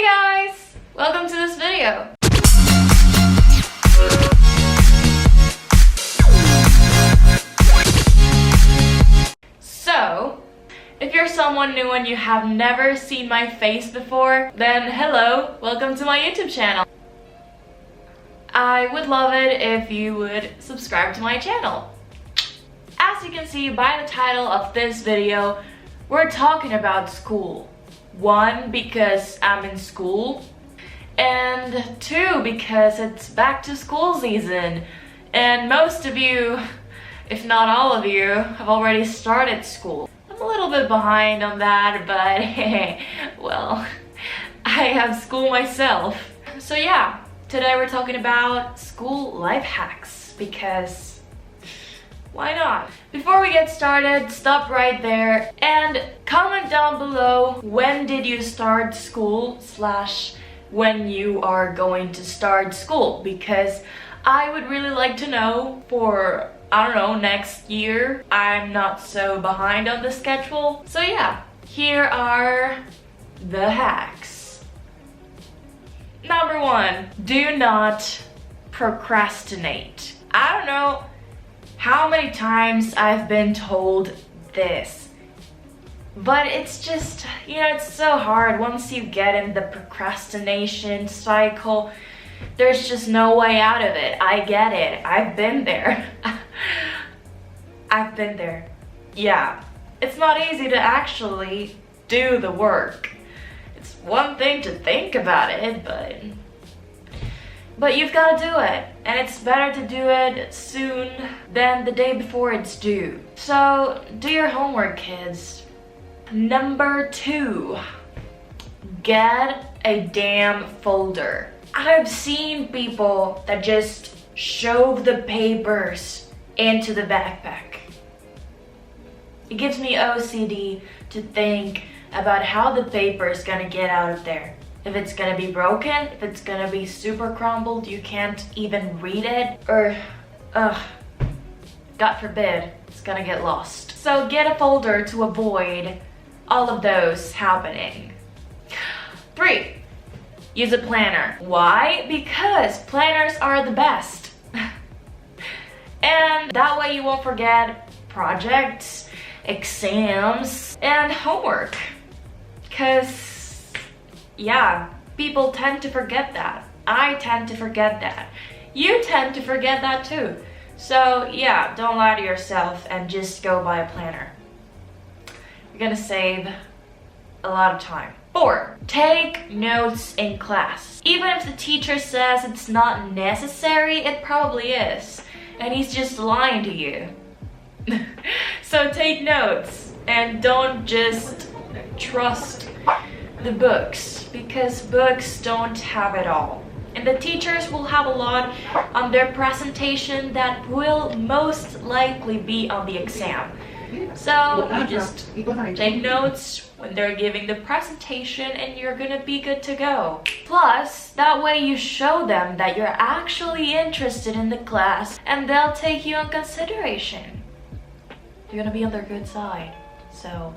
Hey guys! Welcome to this video. So, if you're someone new and you have never seen my face before, then hello, welcome to my YouTube channel. I would love it if you would subscribe to my channel. As you can see by the title of this video, we're talking about school. 1, because I'm in school, and 2, because it's back to school season, and most of you, if not all of you, have already started school. I'm a little bit behind on that, but well, I have school myself. So yeah, today we're talking about school life hacks, because why not? Before we get started, stop right there and comment down below when did you start school / when you are going to start school, because I would really like to know for, I don't know, next year. I'm not so behind on the schedule. So yeah, here are the hacks. Number 1, do not procrastinate. I don't know how many times I've been told this, but it's just, you know, it's so hard. Once you get in the procrastination cycle, there's just no way out of it. I get it. I've been there. I've been there. Yeah, it's not easy to actually do the work. It's one thing to think about it, but you've got to do it, and it's better to do it soon than the day before it's due. So do your homework, kids. Number 2, get a damn folder. I've seen people that just shove the papers into the backpack. It gives me OCD to think about how the paper is gonna get out of there. If it's gonna be broken, if it's gonna be super crumbled, you can't even read it, or, God forbid, it's gonna get lost. So get a folder to avoid all of those happening. 3, use a planner. Why? Because planners are the best. And that way you won't forget projects, exams, and homework. Because yeah, people tend to forget that. I tend to forget that. You tend to forget that too. So yeah, don't lie to yourself and just go buy a planner. You're gonna save a lot of time. 4, take notes in class. Even if the teacher says it's not necessary, it probably is. And he's just lying to you. So take notes and don't just trust the books, because books don't have it all, and the teachers will have a lot on their presentation that will most likely be on the exam. So you just take notes when they're giving the presentation and you're gonna be good to go. Plus, that way you show them that you're actually interested in the class and they'll take you in consideration. You're gonna be on their good side, so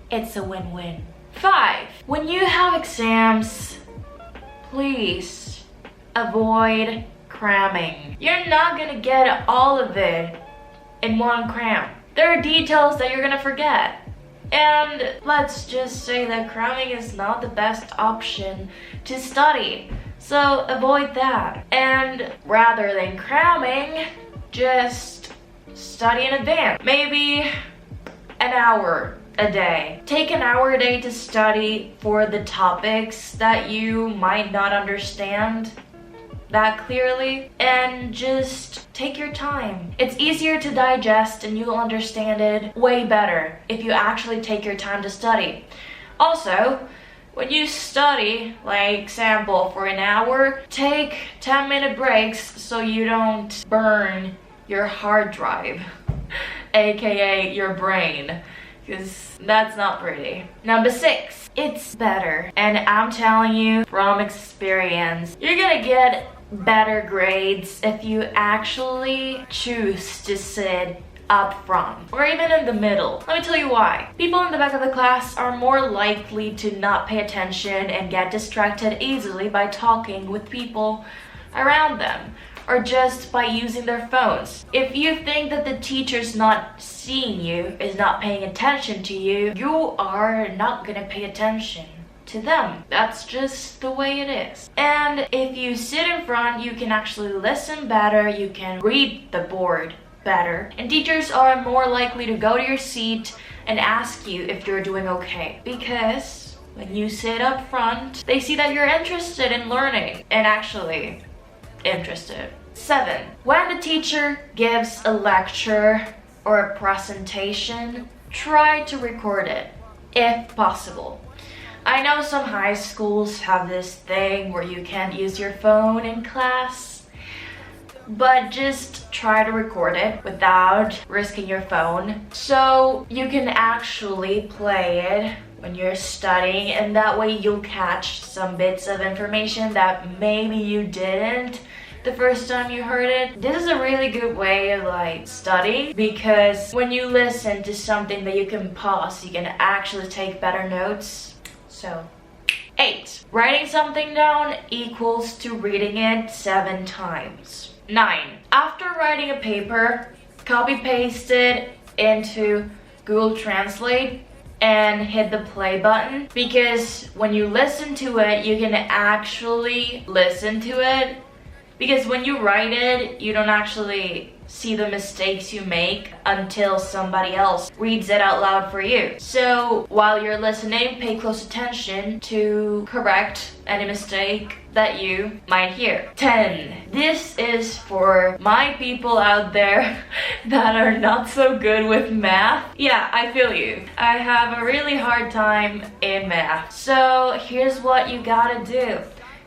it's a win-win. 5, when you have exams, please avoid cramming. You're not gonna get all of it in one cram. There are details that you're gonna forget. And let's just say that cramming is not the best option to study. So avoid that. And rather than cramming, just study in advance. Maybe an hour a day. Take an hour a day to study for the topics that you might not understand that clearly, and just take your time. It's easier to digest and you'll understand it way better if you actually take your time to study. Also, when you study, like example for an hour, take 10-minute breaks so you don't burn your hard drive, aka your brain, because that's not pretty. Number 6, it's better, and I'm telling you from experience, you're gonna get better grades if you actually choose to sit up front or even in the middle. Let me tell you why. People in the back of the class are more likely to not pay attention and get distracted easily by talking with people around them or just by using their phones. If you think that the teacher's not seeing you, is not paying attention to you, you are not gonna pay attention to them. That's just the way it is. And if you sit in front, you can actually listen better, you can read the board better, and teachers are more likely to go to your seat and ask you if you're doing okay. Because when you sit up front, they see that you're interested in learning and actually interested. 7. When the teacher gives a lecture or a presentation, try to record it if possible. I know some high schools have this thing where you can't use your phone in class, but just try to record it without risking your phone so you can actually play it when you're studying, and that way you'll catch some bits of information that maybe you didn't the first time you heard it. This is a really good way of like studying, because when you listen to something that you can pause, you can actually take better notes. So 8. Writing something down equals to reading it 7 times. 9. After writing a paper, copy paste it into Google Translate and hit the play button, because when you listen to it, you can actually listen to it, because when you write it, you don't actually see the mistakes you make until somebody else reads it out loud for you. So while you're listening, pay close attention to correct any mistake that you might hear. 10. This is for my people out there that are not so good with math. Yeah, I feel you. I have a really hard time in math. So here's what you gotta do.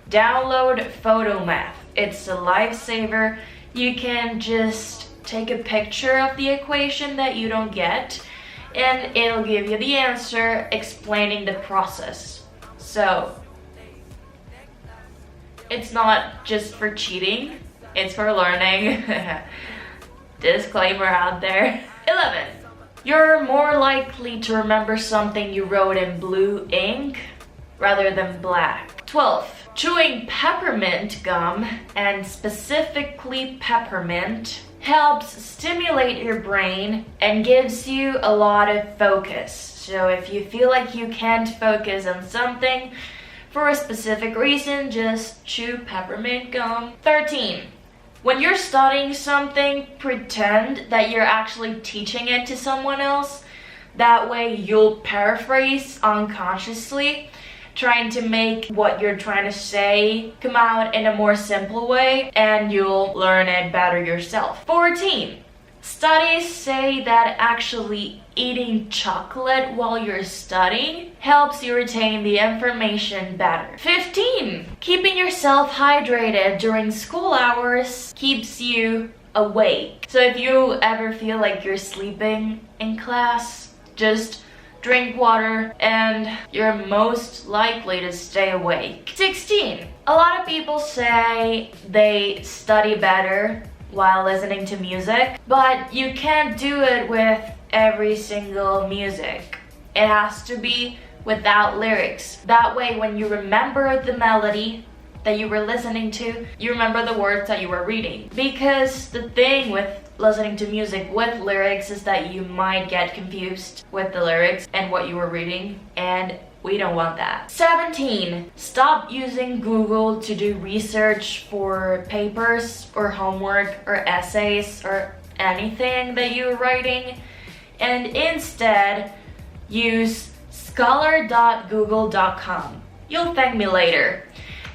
Download PhotoMath. It's a lifesaver. You can just take a picture of the equation that you don't get, and it'll give you the answer explaining the process. So it's not just for cheating, it's for learning. Disclaimer out there. 11. You're more likely to remember something you wrote in blue ink rather than black. 12. Chewing peppermint gum, and specifically peppermint, helps stimulate your brain and gives you a lot of focus. So if you feel like you can't focus on something for a specific reason, just chew peppermint gum. 13. When you're studying something, pretend that you're actually teaching it to someone else. That way you'll paraphrase unconsciously, trying to make what you're trying to say come out in a more simple way, and you'll learn it better yourself. 14. Studies say that actually eating chocolate while you're studying helps you retain the information better. 15. Keeping yourself hydrated during school hours keeps you awake. So if you ever feel like you're sleeping in class, just drink water and you're most likely to stay awake. 16. A lot of people say they study better while listening to music, but you can't do it with every single music. It has to be without lyrics. That way when you remember the melody that you were listening to, you remember the words that you were reading. Because the thing with listening to music with lyrics is that you might get confused with the lyrics and what you were reading, and we don't want that. 17. Stop using Google to do research for papers or homework or essays or anything that you're writing, and instead use scholar.google.com. You'll thank me later.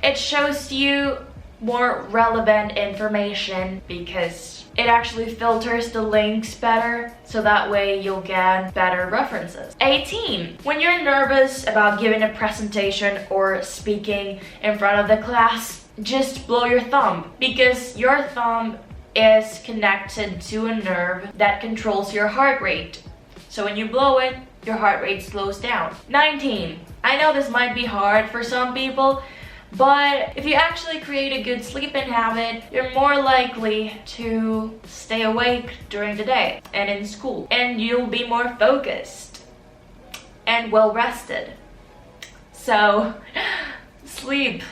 It shows you more relevant information because it actually filters the links better, so that way you'll get better references. 18. When you're nervous about giving a presentation or speaking in front of the class, just blow your thumb, because your thumb is connected to a nerve that controls your heart rate. So when you blow it, your heart rate slows down. 19. I know this might be hard for some people, But if you actually create a good sleeping habit, you're more likely to stay awake during the day and in school. And you'll be more focused and well rested. So, sleep.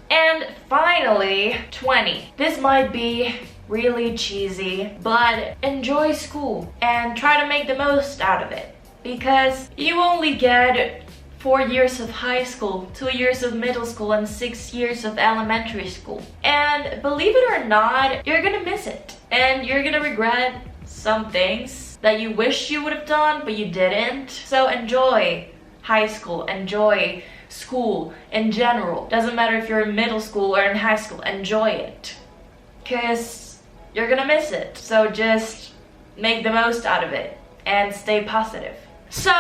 And finally, 20. This might be really cheesy, but enjoy school and try to make the most out of it. Because you only get 4 years of high school, 2 years of middle school, and 6 years of elementary school. And believe it or not, you're gonna miss it. And you're gonna regret some things that you wish you would have done, but you didn't. So enjoy high school, enjoy school in general. Doesn't matter if you're in middle school or in high school, enjoy it. Because you're gonna miss it. So just make the most out of it and stay positive. So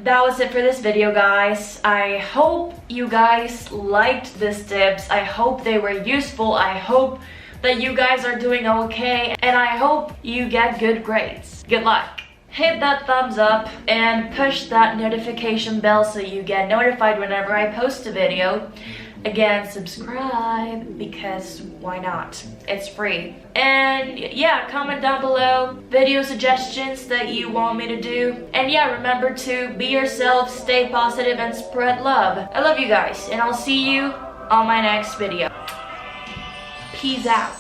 that was it for this video, guys. I hope you guys liked these tips. I hope they were useful. I hope that you guys are doing okay, and I hope you get good grades. Good luck. Hit that thumbs up and push that notification bell so you get notified whenever I post a video. Again, subscribe, because why not? It's free. And yeah, comment down below video suggestions that you want me to do. And yeah, remember to be yourself, stay positive, and spread love. I love you guys, and I'll see you on my next video. Peace out.